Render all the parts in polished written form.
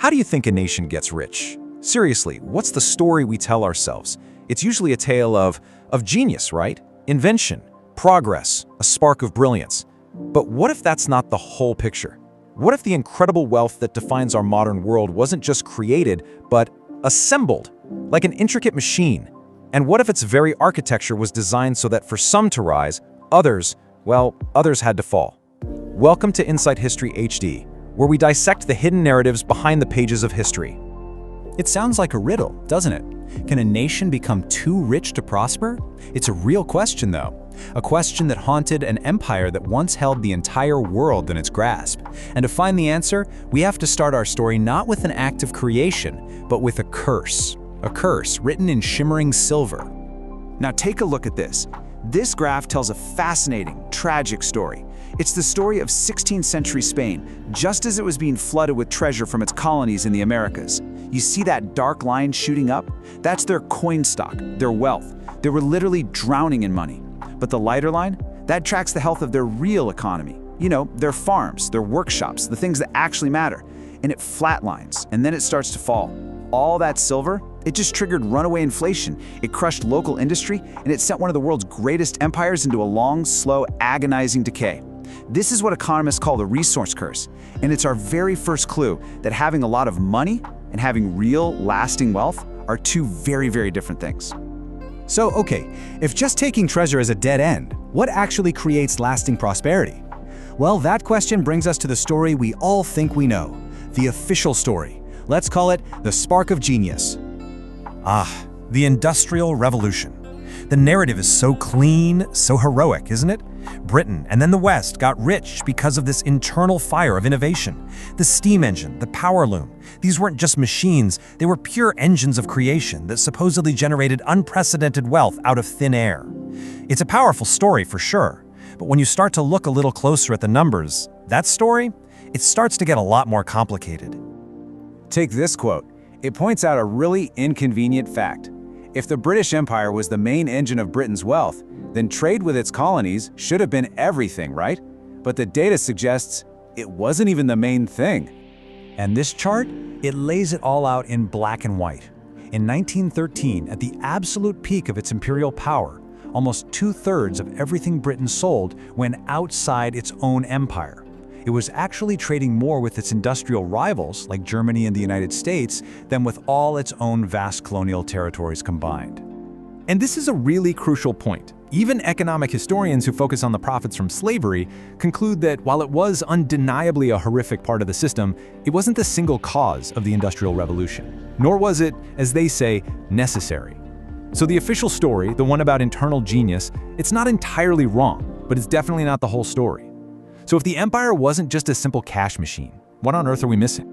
How do you think a nation gets rich? Seriously, what's the story we tell ourselves? It's usually a tale of genius, right? Invention, progress, a spark of brilliance. But what if that's not the whole picture? What if the incredible wealth that defines our modern world wasn't just created, but assembled, like an intricate machine? And what if its very architecture was designed so that for some to rise, others had to fall? Welcome to Inside History HD, where we dissect the hidden narratives behind the pages of history. It sounds like a riddle, doesn't it? Can a nation become too rich to prosper? It's a real question, though. A question that haunted an empire that once held the entire world in its grasp. And to find the answer, we have to start our story not with an act of creation, but with a curse. A curse written in shimmering silver. Now take a look at this. This graph tells a fascinating, tragic story. It's the story of 16th century Spain, just as it was being flooded with treasure from its colonies in the Americas. You see that dark line shooting up? That's their coin stock, their wealth. They were literally drowning in money. But the lighter line? That tracks the health of their real economy. You know, their farms, their workshops, the things that actually matter. And it flatlines, and then it starts to fall. All that silver, it just triggered runaway inflation. It crushed local industry, and it sent one of the world's greatest empires into a long, slow, agonizing decay. This is what economists call the resource curse, and it's our very first clue that having a lot of money and having real, lasting wealth are two very, very different things. So, okay, if just taking treasure is a dead end, what actually creates lasting prosperity? Well, that question brings us to the story we all think we know, the official story. Let's call it the spark of genius. Ah, the Industrial Revolution. The narrative is so clean, so heroic, isn't it? Britain and then the West got rich because of this internal fire of innovation. The steam engine, the power loom. These weren't just machines, they were pure engines of creation that supposedly generated unprecedented wealth out of thin air. It's a powerful story for sure, but when you start to look a little closer at the numbers, that story, it starts to get a lot more complicated. Take this quote. It points out a really inconvenient fact. If the British Empire was the main engine of Britain's wealth, then trade with its colonies should have been everything, right? But the data suggests it wasn't even the main thing. And this chart, it lays it all out in black and white. In 1913, at the absolute peak of its imperial power, almost 2/3 of everything Britain sold went outside its own empire. It was actually trading more with its industrial rivals, like Germany and the United States, than with all its own vast colonial territories combined. And this is a really crucial point. Even economic historians who focus on the profits from slavery conclude that while it was undeniably a horrific part of the system, it wasn't the single cause of the Industrial Revolution. Nor was it, as they say, necessary. So the official story, the one about internal genius, it's not entirely wrong, but it's definitely not the whole story. So if the empire wasn't just a simple cash machine, what on earth are we missing?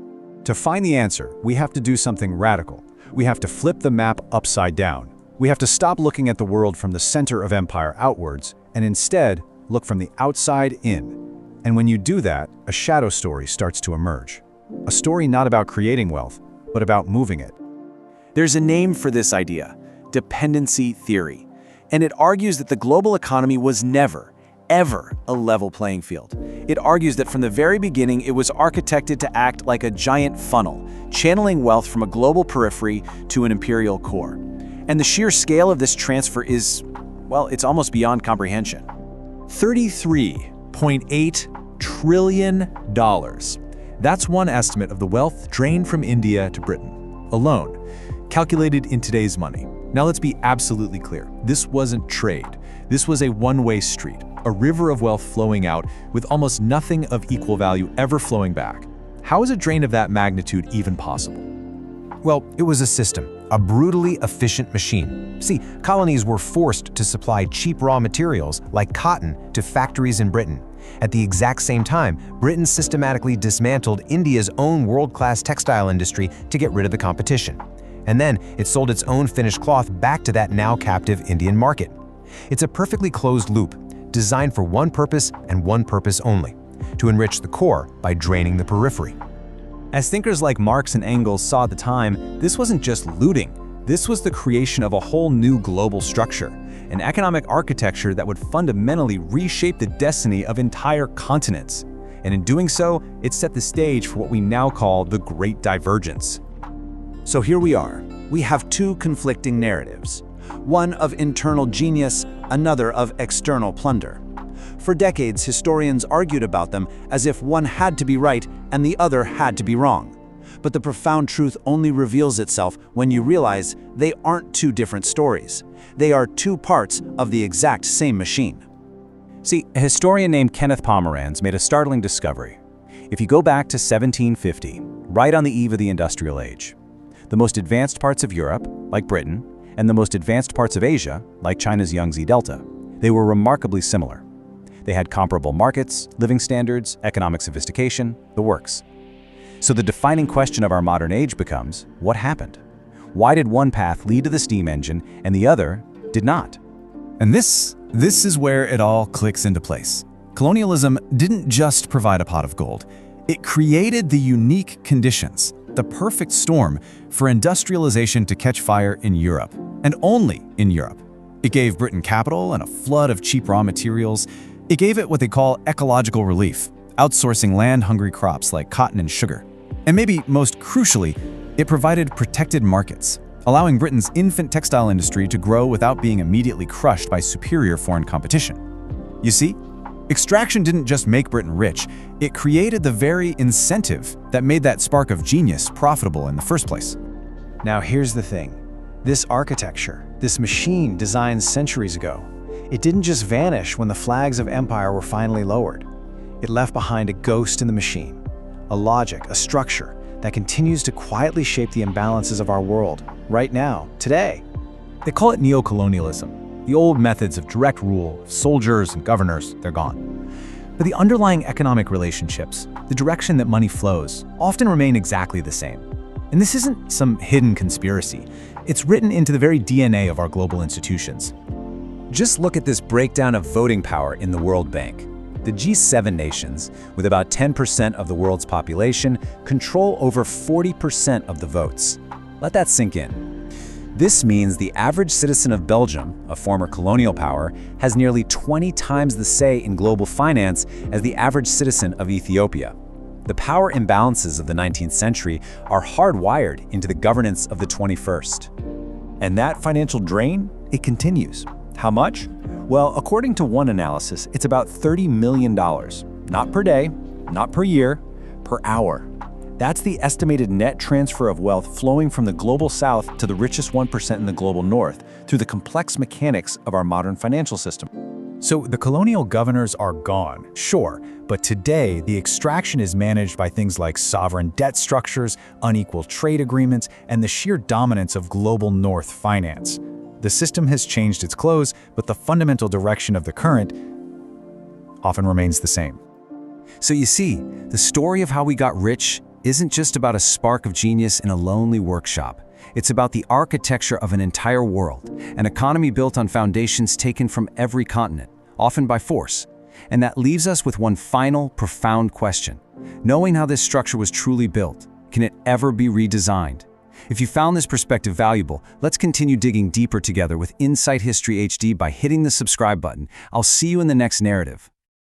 To find the answer, we have to do something radical. We have to flip the map upside down. We have to stop looking at the world from the center of empire outwards, and instead look from the outside in. And when you do that, a shadow story starts to emerge. A story not about creating wealth, but about moving it. There's a name for this idea, dependency theory, and it argues that the global economy was never, ever a level playing field. It argues that from the very beginning it was architected to act like a giant funnel, channeling wealth from a global periphery to an imperial core. And the sheer scale of this transfer is, well, it's almost beyond comprehension. $33.8 trillion. That's one estimate of the wealth drained from India to Britain, alone, calculated in today's money. Now let's be absolutely clear. This wasn't trade. This was a one-way street, a river of wealth flowing out with almost nothing of equal value ever flowing back. How is a drain of that magnitude even possible? Well, it was a system, a brutally efficient machine. See, colonies were forced to supply cheap raw materials like cotton to factories in Britain. At the exact same time, Britain systematically dismantled India's own world-class textile industry to get rid of the competition. And then it sold its own finished cloth back to that now captive Indian market. It's a perfectly closed loop, designed for one purpose and one purpose only: to enrich the core by draining the periphery. As thinkers like Marx and Engels saw at the time, this wasn't just looting. This was the creation of a whole new global structure, an economic architecture that would fundamentally reshape the destiny of entire continents. And in doing so, it set the stage for what we now call the Great Divergence. So here we are. We have two conflicting narratives. One of internal genius, another of external plunder. For decades, historians argued about them as if one had to be right and the other had to be wrong. But the profound truth only reveals itself when you realize they aren't two different stories. They are two parts of the exact same machine. See, a historian named Kenneth Pomeranz made a startling discovery. If you go back to 1750, right on the eve of the Industrial Age, the most advanced parts of Europe, like Britain, and the most advanced parts of Asia, like China's Yangtze Delta, they were remarkably similar. They had comparable markets, living standards, economic sophistication, the works. So the defining question of our modern age becomes, what happened? Why did one path lead to the steam engine and the other did not? And this is where it all clicks into place. Colonialism didn't just provide a pot of gold. It created the unique conditions, the perfect storm for industrialization to catch fire in Europe, and only in Europe. It gave Britain capital and a flood of cheap raw materials. It gave it what they call ecological relief, outsourcing land-hungry crops like cotton and sugar. And maybe most crucially, it provided protected markets, allowing Britain's infant textile industry to grow without being immediately crushed by superior foreign competition. You see, extraction didn't just make Britain rich, it created the very incentive that made that spark of genius profitable in the first place. Now here's the thing. This architecture, this machine designed centuries ago, it didn't just vanish when the flags of empire were finally lowered. It left behind a ghost in the machine, a logic, a structure that continues to quietly shape the imbalances of our world, right now, today. They call it neocolonialism. The old methods of direct rule, of soldiers and governors, they're gone. But the underlying economic relationships, the direction that money flows, often remain exactly the same. And this isn't some hidden conspiracy. It's written into the very DNA of our global institutions. Just look at this breakdown of voting power in the World Bank. The G7 nations, with about 10% of the world's population, control over 40% of the votes. Let that sink in. This means the average citizen of Belgium, a former colonial power, has nearly 20 times the say in global finance as the average citizen of Ethiopia. The power imbalances of the 19th century are hardwired into the governance of the 21st. And that financial drain, it continues. How much? Well, according to one analysis, it's about $30 million. Not per day, not per year, per hour. That's the estimated net transfer of wealth flowing from the global south to the richest 1% in the global north through the complex mechanics of our modern financial system. So the colonial governors are gone, sure, but today the extraction is managed by things like sovereign debt structures, unequal trade agreements, and the sheer dominance of global north finance. The system has changed its clothes, but the fundamental direction of the current often remains the same. So you see, the story of how we got rich isn't just about a spark of genius in a lonely workshop. It's about the architecture of an entire world, an economy built on foundations taken from every continent, often by force. And that leaves us with one final, profound question. Knowing how this structure was truly built, can it ever be redesigned? If you found this perspective valuable, let's continue digging deeper together with Insight History HD by hitting the subscribe button. I'll see you in the next narrative.